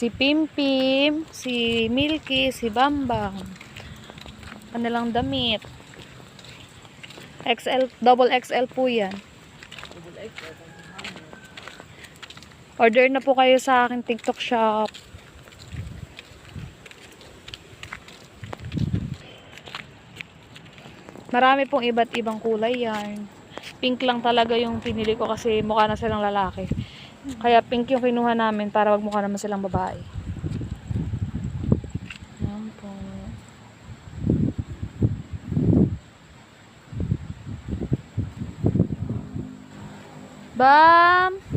Si Pimpim, si Milky, si Bambang. Kanilang damit. XL, double XL po yan. Order na po kayo sa aking TikTok shop. Marami pong iba't ibang kulay yan. Pink lang talaga yung pinili ko kasi mukha na silang lalaki. Kaya pink yung kinuha namin para wag mukha naman silang babae. Yan po. Bam!